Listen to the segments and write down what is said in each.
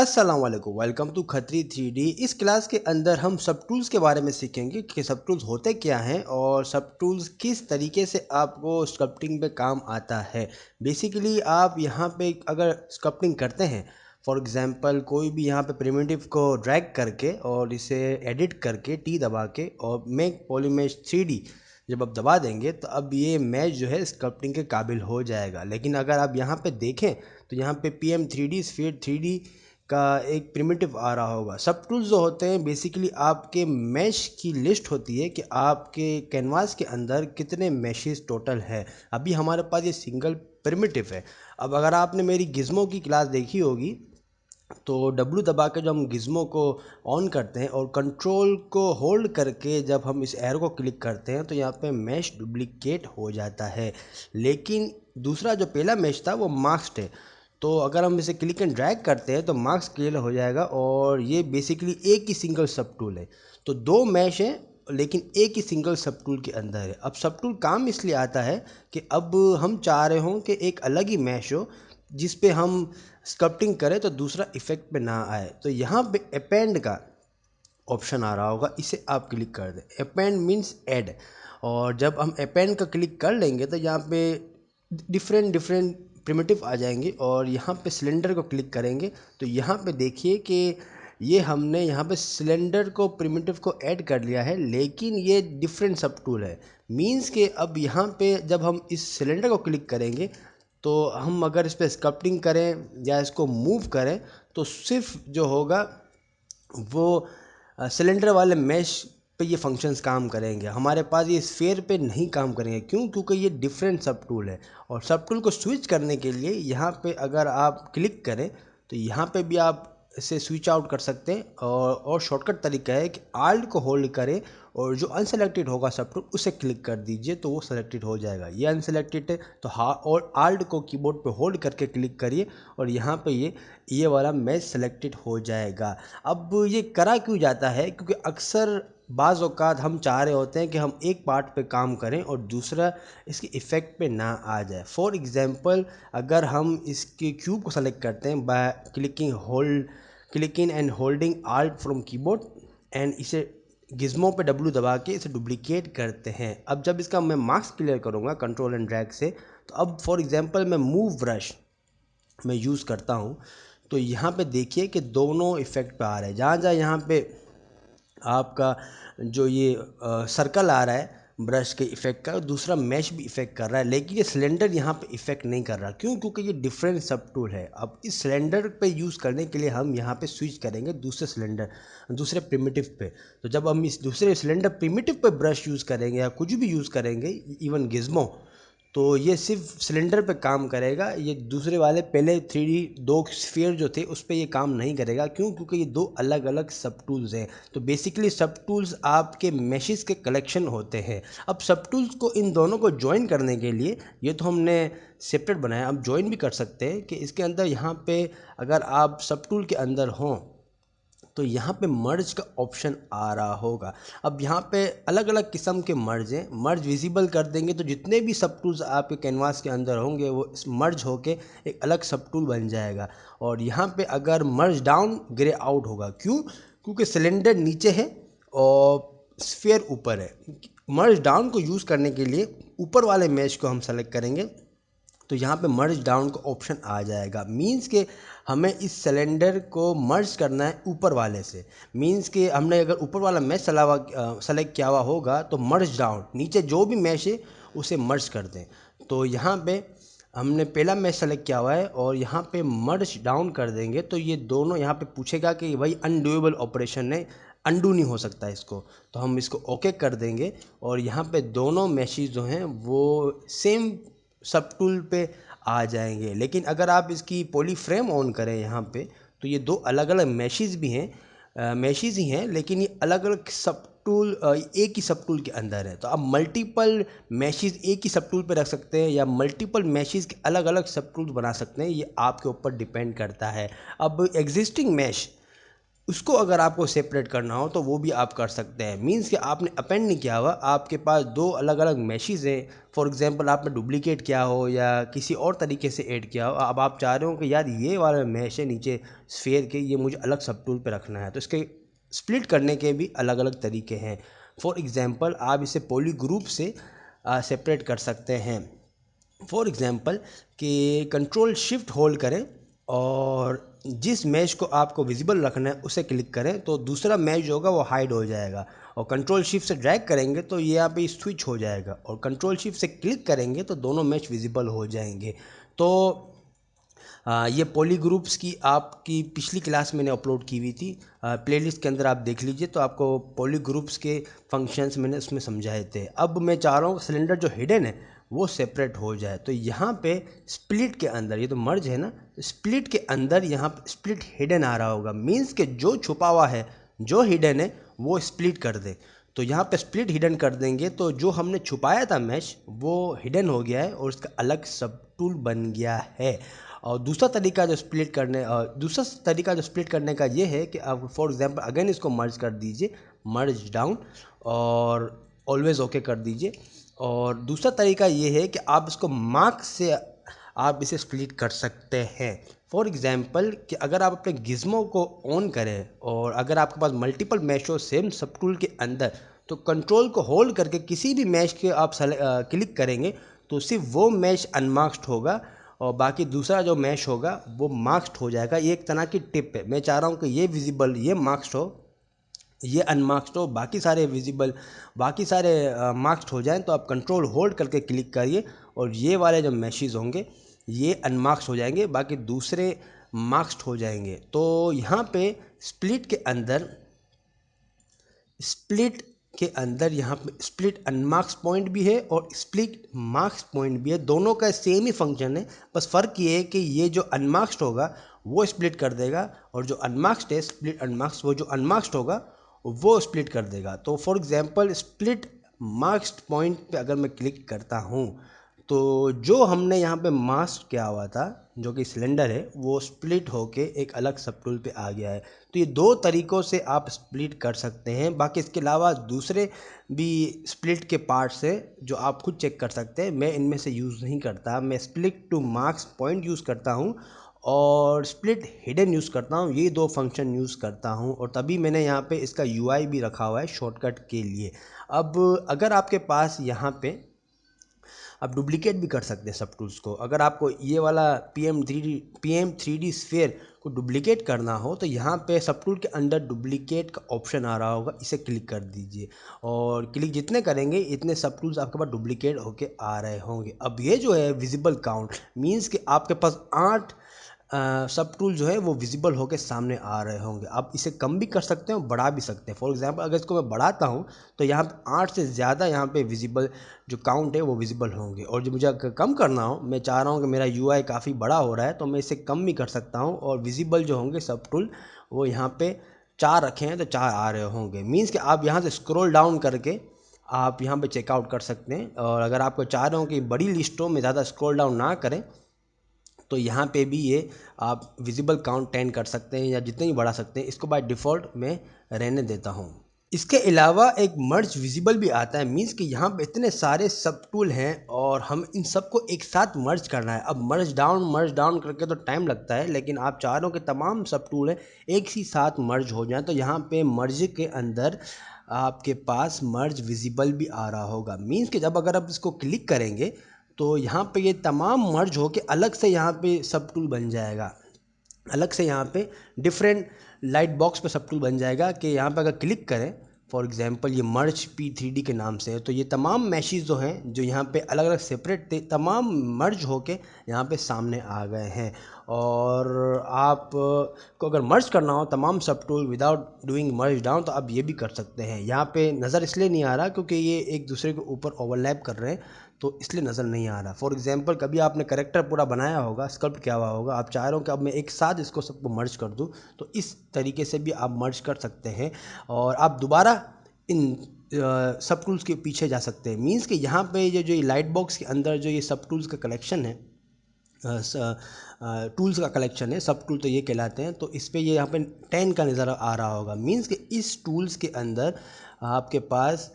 अस्सलाम वालेकुम, welcome to Khatri 3D। इस क्लास के अंदर हम सब टूल्स के बारे में सीखेंगे कि सब टूल्स होते क्या हैं और सब टूल्स किस तरीके से आपको स्कल्पटिंग पे काम आता है। बेसिकली आप यहाँ पे अगर स्कल्पटिंग करते हैं, फॉर एग्जांपल कोई भी यहाँ पे प्रिमिटिव को ड्रैग करके और इसे एडिट करके टी दबा के और मेक पॉलीमेश 3D जब आप दबा देंगे तो अब ये मैच जो है स्कल्पटिंग के काबिल हो जाएगा। लेकिन अगर आप यहाँ पे देखें तो यहाँ पे PM3D स्फीयर 3D का एक प्रिमिटिव आ रहा होगा। सब टूल्स जो होते हैं बेसिकली आपके मैश की लिस्ट होती है कि आपके कैनवास के अंदर कितने मैशेस टोटल है। अभी हमारे पास ये सिंगल प्रिमिटिव है। अब अगर आपने मेरी गिज़्मो की क्लास देखी होगी तो W दबा के जब हम गिज़्मो को ऑन करते हैं और कंट्रोल को होल्ड करके जब हम इस एरो को क्लिक करते हैं तो यहाँ पे मैश डुप्लीकेट हो जाता है। लेकिन दूसरा जो पहला मैश था वो मास्क्ड है, तो अगर हम इसे क्लिक एंड ड्रैग करते हैं तो मार्क्स क्लियर हो जाएगा। और ये बेसिकली एक ही सिंगल सब टूल है, तो दो मैश हैं लेकिन एक ही सिंगल सब टूल के अंदर है। अब सब टूल काम इसलिए आता है कि अब हम चाह रहे हों कि एक अलग ही मैश हो जिस पे हम स्कल्पटिंग करें तो दूसरा इफेक्ट पे ना आए। तो यहाँ पे अपेंड का ऑप्शन आ रहा होगा, इसे आप क्लिक कर दें। अपेंड मीन्स ऐड, और जब हम अपेंड का क्लिक कर लेंगे तो यहाँ पे डिफरेंट डिफरेंट प्रिमिटिव आ जाएंगे और यहाँ पे सिलेंडर को क्लिक करेंगे तो यहाँ पे देखिए कि ये हमने यहाँ पे सिलेंडर को प्रिमिटिव को ऐड कर लिया है, लेकिन ये डिफरेंट सब टूल है। मींस के अब यहाँ पे जब हम इस सिलेंडर को क्लिक करेंगे तो हम अगर इस पर स्कल्पटिंग करें या इसको मूव करें तो सिर्फ जो होगा वो सिलेंडर वाले मैश पे ये फंक्शंस काम करेंगे। हमारे पास ये स्फीयर पे नहीं काम करेंगे। क्यों? क्योंकि ये डिफरेंट सब टूल है। और सब टूल को स्विच करने के लिए यहाँ पे अगर आप क्लिक करें तो यहाँ पे भी आप इसे स्विच आउट कर सकते हैं। और शॉर्टकट तरीका है कि आल्ट को होल्ड करें और जो अनसेलेक्टेड होगा सब टूल उसे क्लिक कर दीजिए तो वो सेलेक्टेड हो जाएगा। ये अनसेलेक्टेड है तो हाँ, और आल्ट को कीबोर्ड पे होल्ड करके क्लिक करिए और यहाँ पे ये वाला मैच सेलेक्टेड हो जाएगा। अब ये करा क्यों जाता है? क्योंकि अक्सर बाज़ औक़ात हम चाह रहे होते हैं कि हम एक पार्ट पे काम करें और दूसरा इसके इफ़ेक्ट पे ना आ जाए। फॉर एग्ज़ाम्पल अगर हम इसके क्यूब को सेलेक्ट करते हैं by clicking and holding alt from keyboard and इसे गिज़्मो पे W दबा के इसे डुप्लीकेट करते हैं। अब जब इसका मैं मार्क्स क्लियर करूँगा कंट्रोल एंड ड्रैग से, तो अब फॉर एग्ज़ाम्पल मैं मूव ब्रश मैं यूज़ करता हूँ तो यहाँ पे देखिए कि दोनों इफ़ेक्ट पे आ रहे हैं। जहाँ जहाँ यहाँ पे आपका जो ये सर्कल आ रहा है ब्रश के इफ़ेक्ट का, दूसरा मैश भी इफ़ेक्ट कर रहा है, लेकिन ये सिलेंडर यहाँ पे इफ़ेक्ट नहीं कर रहा। क्यों? क्योंकि ये डिफरेंट सब टूल है। अब इस सिलेंडर पे यूज़ करने के लिए हम यहाँ पे स्विच करेंगे दूसरे प्रिमिटिव पे। तो जब हम इस दूसरे सिलेंडर प्रिमिटिव पे ब्रश यूज़ करेंगे या कुछ भी यूज़ करेंगे, इवन गिज़्मो, तो ये सिर्फ सिलेंडर पे काम करेगा। ये दूसरे वाले पहले 3D दो स्फीयर जो थे उस पर ये काम नहीं करेगा। क्यों? क्योंकि ये दो अलग अलग सब टूल्स हैं। तो बेसिकली सब टूल्स आपके मैशेस के कलेक्शन होते हैं। अब सब टूल्स को इन दोनों को ज्वाइन करने के लिए ये तो हमने सेपरेट बनाया, अब ज्वाइन भी कर सकते हैं कि इसके अंदर यहाँ पे अगर आप सब टूल के अंदर हों तो यहाँ पे मर्ज का ऑप्शन आ रहा होगा। अब यहाँ पे अलग अलग किस्म के मर्ज हैं। मर्ज विजिबल कर देंगे तो जितने भी सब टूल्स आपके कैनवास के अंदर होंगे वो मर्ज होके एक अलग सब टूल बन जाएगा। और यहाँ पे अगर मर्ज डाउन ग्रे आउट होगा। क्यों? क्योंकि सिलेंडर नीचे है और स्फीयर ऊपर है। मर्ज डाउन को यूज़ करने के लिए ऊपर वाले मैश को हम सेलेक्ट करेंगे तो यहाँ पे मर्ज डाउन का ऑप्शन आ जाएगा। मींस के हमें इस सिलेंडर को मर्ज करना है ऊपर वाले से। मींस के हमने अगर ऊपर वाला मैश सेलेक्ट किया हुआ होगा तो मर्ज डाउन नीचे जो भी मैश है उसे मर्ज कर दें। तो यहाँ पे हमने पहला मैश सेलेक्ट किया हुआ है और यहाँ पे मर्ज डाउन कर देंगे तो ये दोनों यहाँ पे पूछेगा कि भाई अनडूएबल ऑपरेशन है, अनडू नहीं हो सकता इसको, तो हम इसको ओके कर देंगे। और यहाँ पे दोनों मैशेस जो हैं वो सेम सब टूल पे आ जाएंगे। लेकिन अगर आप इसकी पॉली फ्रेम ऑन करें यहाँ पे तो ये दो अलग अलग मैशेस भी हैं, मैशेस ही हैं, लेकिन ये अलग अलग सब टूल एक ही सब टूल के अंदर है। तो आप मल्टीपल मैशेस एक ही सब टूल पे रख सकते हैं या मल्टीपल मैशेस के अलग अलग सब टूल बना सकते हैं, ये आपके ऊपर डिपेंड करता है। अब एग्जिस्टिंग मैश उसको अगर आपको सेपरेट करना हो तो वो भी आप कर सकते हैं। मीन्स कि आपने अपेंड नहीं किया हुआ, आपके पास दो अलग अलग मैशेज़ हैं। फॉर एग्जांपल आपने डुप्लीकेट किया हो या किसी और तरीके से ऐड किया हो, अब आप चाह रहे हो कि यार ये वाला मैश है नीचे स्फेयर के, ये मुझे अलग सब टूल पे रखना है, तो इसके स्प्लिट करने के भी अलग अलग तरीके हैं। फॉर एग्ज़ाम्पल आप इसे पॉली ग्रुप से सेपरेट कर सकते हैं। फॉर एग्ज़ाम्पल कि कंट्रोल शिफ्ट होल्ड करें और जिस मैश को आपको विजिबल रखना है उसे क्लिक करें तो दूसरा मैश जो होगा वो हाइड हो जाएगा, और कंट्रोल शिफ्ट से ड्रैग करेंगे तो ये यहाँ पे स्विच हो जाएगा, और कंट्रोल शिफ्ट से क्लिक करेंगे तो दोनों मैश विजिबल हो जाएंगे। तो ये पॉली ग्रुप्स की आपकी पिछली क्लास मैंने अपलोड की हुई थी, प्लेलिस्ट के अंदर आप देख लीजिए, तो आपको पॉली ग्रुप्स के फंक्शंस मैंने उसमें समझाए थे। अब मैं चाह रहा हूँ सिलेंडर जो हिडन है वो सेपरेट हो जाए, तो यहाँ पे स्प्लिट के अंदर, ये तो मर्ज है ना, स्प्लिट के अंदर यहाँ पे स्प्लिट हिडन आ रहा होगा। मीन्स के जो छुपा हुआ है, जो हिडन है वो स्प्लिट कर दे। तो यहाँ पे स्प्लिट हिडन कर देंगे तो जो हमने छुपाया था मैश वो हिडन हो गया है और उसका अलग सब टूल बन गया है। और दूसरा तरीका जो स्प्लिट करने का ये है कि आप फॉर एग्जांपल अगेन इसको मर्ज कर दीजिए, मर्ज डाउन, और ऑलवेज ओके कर दीजिए। और दूसरा तरीका ये है कि आप इसको मार्क से आप इसे स्प्लिट कर सकते हैं। फॉर एग्जांपल कि अगर आप अपने गिज़्मो को ऑन करें और अगर आपके पास मल्टीपल मैश हो सेम सब टूल के अंदर, तो कंट्रोल को होल्ड करके किसी भी मैश के आप क्लिक करेंगे तो सिर्फ वो मैश अनमार्क्ड होगा और बाकी दूसरा जो मैश होगा वो मार्क्ड हो जाएगा। ये एक तरह की टिप है, मैं चाह रहा हूँ कि ये विजिबल, ये मार्क्ड हो, ये अनमार्क्ड हो, बाकी सारे विजिबल, बाकी सारे मार्क्ड हो जाएं। तो आप कंट्रोल होल्ड करके क्लिक करिए और ये वाले जो मैशेज होंगे ये अनमार्क्ड हो जाएंगे, बाकी दूसरे मार्क्ड हो जाएंगे। तो यहाँ पे स्प्लिट के अंदर, स्प्लिट के अंदर यहाँ पे स्प्लिट अनमार्क्स पॉइंट भी है और स्प्लिट मार्क्स पॉइंट भी है, दोनों का सेम ही फंक्शन है। बस फ़र्क ये है कि ये जो अनमार्क्स्ड होगा वो स्प्लिट कर देगा और जो अनमार्क्स्ड है स्प्लिट अनमार्क्स, वो जो अनमार्क्स्ड होगा वो स्प्लिट कर देगा। तो फॉर एग्जांपल स्प्लिट मार्क्स्ड पॉइंट पे अगर मैं क्लिक करता हूँ तो जो हमने यहाँ पे मास्क किया हुआ था जो कि सिलेंडर है वो स्प्लिट होके एक अलग सब टूल पे आ गया है। तो ये दो तरीक़ों से आप स्प्लिट कर सकते हैं। बाकी इसके अलावा दूसरे भी स्प्लिट के पार्ट्स हैं जो आप खुद चेक कर सकते हैं, मैं इनमें से यूज़ नहीं करता। मैं split two marks point use करता हूँ और स्प्लिट हिडन यूज़ करता हूँ, ये दो फंक्शन यूज़ करता हूँ और तभी मैंने यहाँ पे इसका यूआई भी रखा हुआ है शॉर्टकट के लिए। अब अगर आपके पास यहाँ पे आप डुप्लीकेट भी कर सकते हैं सब टूल्स को। अगर आपको ये वाला PM3D स्फीयर को डुप्लीकेट करना हो तो यहाँ पे सब टूल के अंदर डुप्लीकेट का ऑप्शन आ रहा होगा, इसे क्लिक कर दीजिए और क्लिक जितने करेंगे इतने सब टूल्स आपके पास डुप्लीकेट होके आ रहे होंगे। अब ये जो है विजिबल काउंट मीन्स कि आपके पास 8 सब टूल जो है वो विजिबल होकर सामने आ रहे होंगे। आप इसे कम भी कर सकते हैं और बढ़ा भी सकते हैं। फॉर एग्जांपल अगर इसको मैं बढ़ाता हूँ तो यहाँ पे 8 से ज़्यादा यहाँ पे विजिबल जो काउंट है वो विजिबल होंगे, और जो मुझे अगर कम करना हो, मैं चाह रहा हूँ कि मेरा यूआई काफ़ी बड़ा हो रहा है तो मैं इसे कम भी कर सकता हूँ और विजिबल जो होंगे सब टूल वो यहाँ पे 4 रखे हैं तो 4 आ रहे होंगे। मीन्स कि आप यहाँ से स्क्रॉल डाउन करके आप यहाँ पे चेकआउट कर सकते हैं, और अगर आपको चाह रहे हो कि बड़ी लिस्टों में ज़्यादा स्क्रॉल डाउन ना करें तो यहाँ पे भी ये आप विजिबल काउंट 10 कर सकते हैं या जितने ही बढ़ा सकते हैं। इसको बाय डिफ़ॉल्ट मैं रहने देता हूँ। इसके अलावा एक मर्ज विजिबल भी आता है, मीन्स कि यहाँ पे इतने सारे सब टूल हैं और हम इन सबको एक साथ मर्ज करना है। अब मर्ज डाउन करके तो टाइम लगता है, लेकिन आप चाह रहे हो कि तमाम सब टूल हैं एक ही साथ मर्ज हो जाए, तो यहाँ पे मर्ज के अंदर आपके पास मर्ज विजिबल भी आ रहा होगा। मीन्स कि जब अगर आप इसको क्लिक करेंगे तो यहाँ पे ये तमाम मर्ज हो के अलग से यहाँ पे सब टूल बन जाएगा, अलग से यहाँ पे डिफरेंट लाइट बॉक्स पे सब टूल बन जाएगा कि यहाँ पे अगर क्लिक करें, फॉर एग्जांपल ये मर्ज P3D के नाम से है, तो ये तमाम मैशेज जो हैं जो यहाँ पे अलग अलग सेपरेट थे तमाम मर्ज होके यहाँ पे सामने आ गए हैं। और आप को अगर मर्ज करना हो तमाम सब टूल विदाउट डूइंग मर्ज डाउन तो आप ये भी कर सकते हैं। यहाँ पे नज़र इसलिए नहीं आ रहा क्योंकि ये एक दूसरे के ऊपर ओवरलैप कर रहे हैं तो इसलिए नज़र नहीं आ रहा। फॉर एग्जांपल कभी आपने करेक्टर पूरा बनाया होगा, स्कल्प्ट किया हुआ होगा, आप चाह रहे हो कि अब मैं एक साथ इसको सबको मर्ज कर दूं, तो इस तरीके से भी आप मर्ज कर सकते हैं और आप दोबारा इन सब टूल्स के पीछे जा सकते हैं। मीन्स कि यहाँ पे ये जो ये लाइट बॉक्स के अंदर जो ये सब टूल्स का कलेक्शन है टूल्स का कलेक्शन है, सब टूल तो ये कहलाते हैं। तो इस पे ये यहाँ पे 10 का नज़र आ रहा होगा, मीन्स कि इस टूल्स के अंदर आपके पास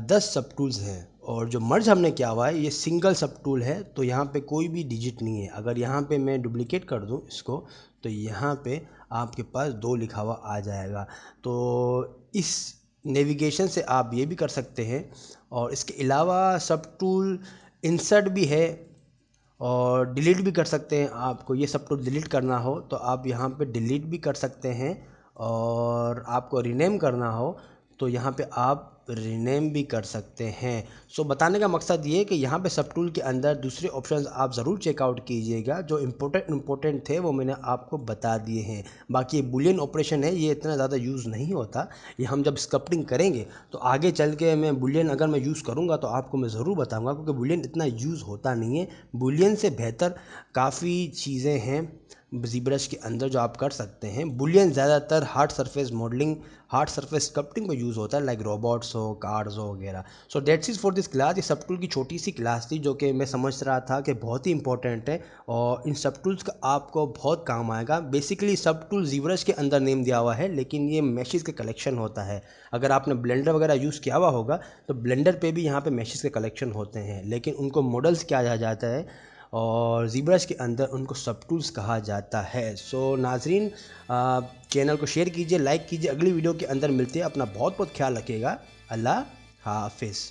10 सब टूल्स हैं। और जो मर्ज हमने किया हुआ है ये सिंगल सब टूल है, तो यहाँ पे कोई भी डिजिट नहीं है। अगर यहाँ पे मैं डुप्लीकेट कर दूँ इसको, तो यहाँ पे आपके पास 2 लिखा हुआ आ जाएगा। तो इस नेविगेशन से आप ये भी कर सकते हैं। और इसके अलावा सब टूल इंसर्ट भी है और डिलीट भी कर सकते हैं। आपको ये सब कुछ डिलीट करना हो तो आप यहाँ पे डिलीट भी कर सकते हैं, और आपको रीनेम करना हो तो यहाँ पे आप रीनेम भी कर सकते हैं। सो बताने का मकसद ये है कि यहाँ पे सब टूल के अंदर दूसरे ऑप्शंस आप ज़रूर चेकआउट कीजिएगा। जो इम्पोर्टेंट थे वो मैंने आपको बता दिए हैं। बाकी ये बुलियन ऑपरेशन है, ये इतना ज़्यादा यूज़ नहीं होता। ये हम जब स्क्रप्टिंग करेंगे तो आगे चल के मैं बुलियन अगर मैं यूज़ करूँगा तो आपको मैं ज़रूर बताऊँगा, क्योंकि बुलियन इतना यूज़ होता नहीं है। बुलियन से बेहतर काफ़ी चीज़ें हैं ZBrush के अंदर जो आप कर सकते हैं। बुलियन ज़्यादातर hard surface modelling, hard surface sculpting में यूज़ होता है, लाइक रोबोट्स हो, कार्स हो वगैरह। So that's is for this class. ये सब टूल की छोटी सी क्लास थी जो कि मैं समझ रहा था कि बहुत ही इंपॉर्टेंट है, और इन सब टूल्स का आपको बहुत काम आएगा। बेसिकली सब टूल ZBrush के अंदर नेम दिया हुआ है, लेकिन ये मैशेस के कलेक्शन होता है। अगर आपने ब्लेंडर वगैरह यूज़ किया हुआ होगा तो ब्लेंडर पे भी यहाँ पे मैशेस के कलेक्शन होते हैं, लेकिन उनको मॉडल्स किया जाता है और ZBrush के अंदर उनको सब टूल्स कहा जाता है। सो नाजरीन, चैनल को शेयर कीजिए, लाइक कीजिए। अगली वीडियो के अंदर मिलते हैं। अपना बहुत बहुत ख्याल रखिएगा। अल्लाह हाफिज़।